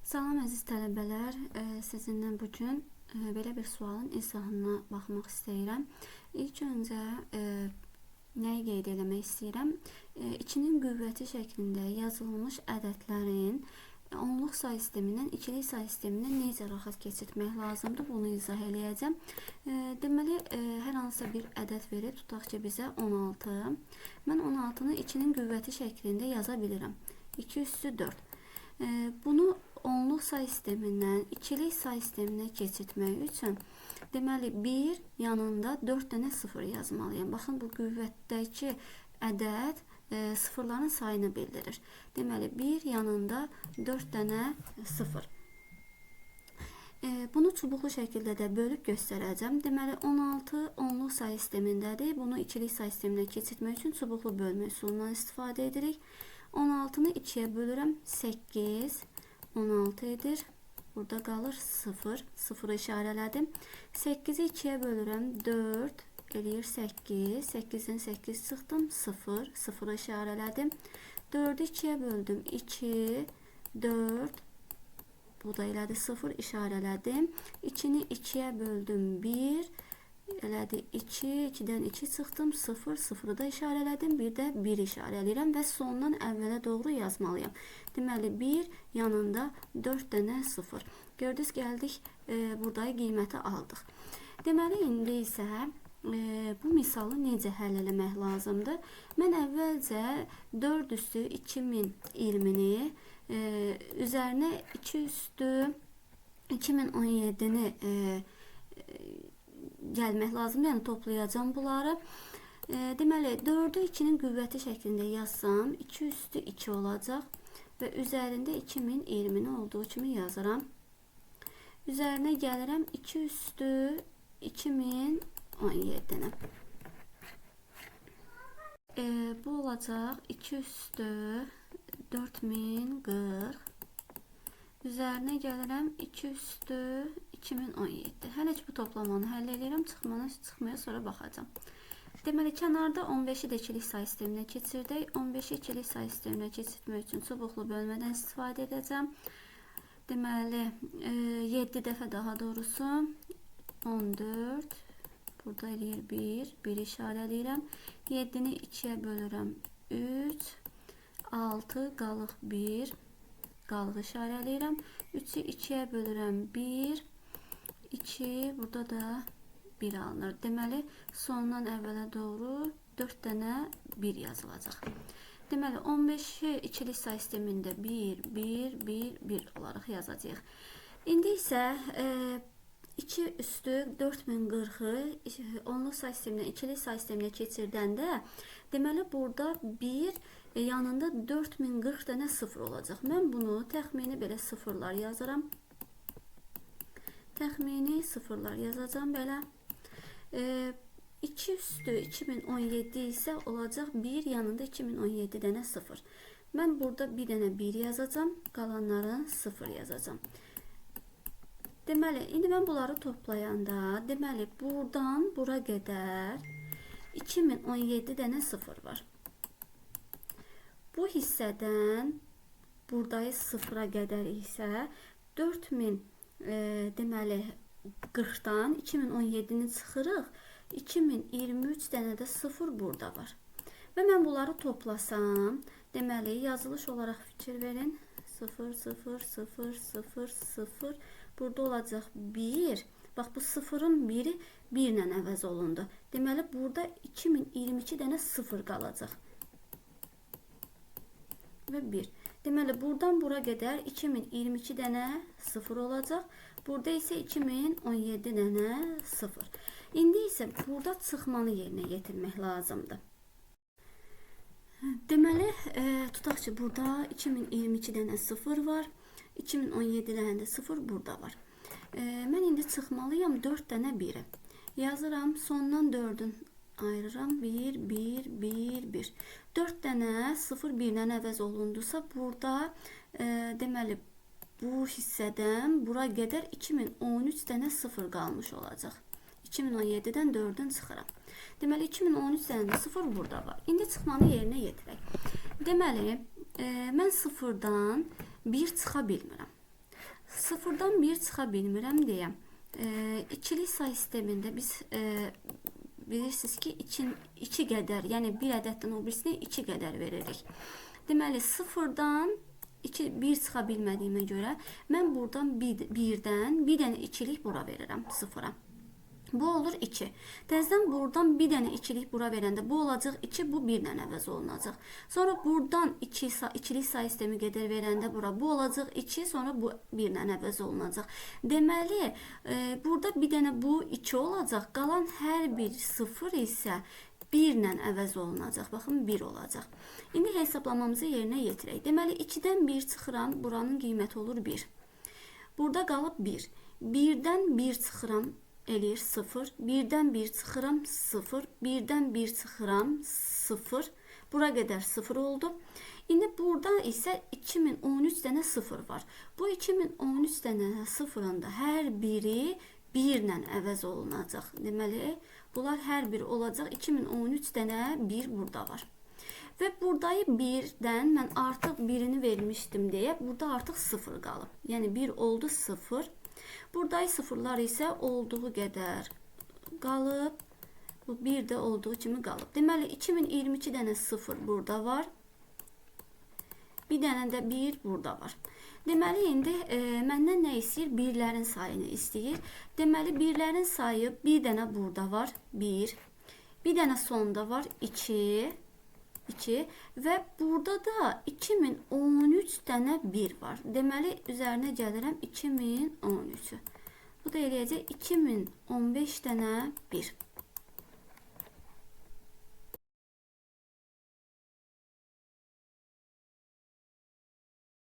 Salam əziz tələbələr, sizinlə bugün belə bir sualın izahına baxmaq istəyirəm. İlk öncə nəyi qeyd eləmək istəyirəm? 2-nin qüvvəti şəklində yazılmış ədədlərin onluq say sistemindən ikilik say sisteminə necə rahat keçirtmək lazımdır, bunu izah eləyəcəm. Deməli, hər hansısa bir ədəd verib, tutaq ki, bizə 16. Mən 16-nı 2-nin qüvvəti şəklində yaza bilirəm. 2 üstü 4. Bunu onluq say sistemindən ikilik say sisteminə keçirtmək üçün deməli 1 yanında 4 dənə 0 yazmalıyam. Baxın, bu qüvvətdəki ədəd sıfırların sayını bildirir. Deməli 1 yanında 4 dənə 0. Bunu çubuqlu şəkildə də bölüb göstərəcəm. Deməli 16 onluq say sistemindədir. Bunu ikilik say sisteminə keçirtmək üçün çubuqlu bölmə üsulundan istifadə edirik. 16-nı 2-yə bölürəm, 8, 16 edir. Burada qalır 0, 0'ı işarələdim. 8-i 2-yə bölürəm, 4, eləyir 8, 8-dən 8 çıxdım, 0, 0'ı işarələdim. 4-ü 2-yə böldüm, 2, 4, bu da elədi 0, işarələdim. 2-ni 2-yə böldüm, 1, elədi 2, 2-dən 2 çıxdım, 0, 0'ı da işarələdim, bir də 1 işarələyirəm və sondan əvvələ doğru yazmalıyam. Deməli 1 yanında 4 dənə 0. Gördünüz, gəldik, buradakı qiyməti aldıq. Deməli, indi isə bu misalı necə həll eləmək lazımdır? Mən əvvəlcə 4 üstü 2020-ni üzərinə 2 üstü 2017-ni gəlmək lazımdır, yəni toplayacağım bunları. Deməli 4'ü 2'nin qüvvəti şəklində yazsam 2 üstü 2 olacaq və üzərində 2020-ni olduğu kimi yazıram. Üzərinə gəlirəm 2 üstü 2017-ni. Bu olacaq 2 üstü 4040. Üzərinə gəlirəm 2 üstü 2017. Hələ ki bu toplamanı həll edirəm, çıxmaya sonra baxacağım. Deməli, kənarda 15'i də ikilik say sisteminə keçirdik. 15'i ikilik say sisteminə keçirtmək üçün çubuqlu bölmədən istifadə edəcəm. Deməli, 7 dəfə daha doğrusu 14. Burada eləyir 1, 1 işarələyirəm. 7-ni 2-yə bölürəm 3, 6, qalıq 1, qalıq işarələyirəm. 3'ü 2'yə bölürəm 1, 2, burada da 1 alınır. Deməli, sondan əvvələ doğru 4 dənə 1 yazılacaq. Deməli, 15'i ikilik say sistemində 1, 1, 1, 1 olaraq yazacağıq. İndi isə 2 üstü 4040'ı onluq say sistemindən ikilik say sisteminə keçirdəndə, deməli, burada 1 yanında 4040 dənə 0 olacaq. Mən bunu təxmini belə sıfırlar yazıram. Təxmini sıfırlar yazacağım belə. 2 üstü 2017 isə olacaq 1 yanında 2017 dənə 0. Mən burada bir dənə 1 yazacağım, qalanları 0 yazacağım. Deməli, indi mən bunları toplayanda, deməli, buradan bura qədər 2017 dənə 0 var. Bu hissədən buradayı 0'a qədər isə 4000 deməli 40'dan 2017'ni çıxırıq. 2023 dənə də 0 burada var. Və mən bunları toplasam, deməli yazılış olaraq fikir verin. 0, 0, 0, 0, 0. Burada olacaq 1. Bax, bu 0'ın 1'i 1 ilə əvəz olundu. Deməli, burada 2022 dənə 0 qalacaq. Və 1. Deməli, buradan bura qədər 2022 dənə 0 olacaq. Burada isə 2017 dənə 0. İndi isə burada çıxmanı yerinə yetirmək lazımdır. Deməli, tutaq ki, burada 2022 dənə 0 var. 2017 dənə də 0 burada var. Mən indi çıxmalıyam 4 dənə 1'i. Yazıram, sondan 4'ün ayırıram. 1, 1, 1, 1. 4 dənə 0 1 ilə əvəz olundusa, burada deməli, bu hissədən bura qədər 2013 dənə 0 qalmış olacaq. 2017'dən 4'ün çıxıram. Deməli, 2013 dənə də 0 burada var. İndi çıxmanı yerinə yetirək. Deməli, mən 0'dan 1 çıxa bilmirəm. sıfırdan 1 çıxa bilmirəm deyə ikilik say sistemində biz bilirsiniz ki 2 qədər, yəni bir ədəddən o birisinə 2 qədər veririk. Deməli sıfırdan 1 çıxa bilmədiyimə görə mən buradan birdən bir dənə ikilik bura verirəm sıfıra. Bu olur 2. Təzədən buradan bir dənə ikilik bura verəndə bu olacaq 2, bu 1 ilə əvəz olunacaq. Sonra buradan ikilik say sistemi qədər verəndə bura bu olacaq 2, sonra bu 1 ilə əvəz olunacaq. Deməli, burada bir dənə bu 2 olacaq. Qalan hər bir 0 isə 1 ilə əvəz olunacaq. Baxın 1 olacaq. İndi hesablamamızı yerinə yetirək. Deməli 2-dən 1 çıxıram, buranın qiyməti olur 1. Burada qalıb 1. 1-dən 1 çıxıram, eləyir 0. 1-dən 1 çıxıram 0. 1-dən 1 çıxıram 0. Bura qədər 0 oldu. İndi burada isə 2013 dənə 0 var. Bu 2013 dənə 0-ın da hər biri 1 ilə əvəz olunacaq. Deməli, bunlar hər biri olacaq. 2013 dənə 1 burada var. Və buradayı 1-dən mən artıq birini vermişdim deyə burada artıq 0 qalıb. Yəni 1 oldu 0. Buradayı sıfırlar isə olduğu qədər qalıb. Bu 1 də olduğu kimi qalıb. Deməli 2022 dənə 0 burada var. Bir dənə də 1 burada var. Deməli indi məndən nə istəyir? Birlərin sayını istəyir. Deməli birlərin sayı bir dənə burada var 1. Bir dənə sonda var 2 və burada da 2013 dənə 1 var. Deməli üzərinə gəlirəm 2013'ü. Bu da eləyəcək 2015 dənə 1.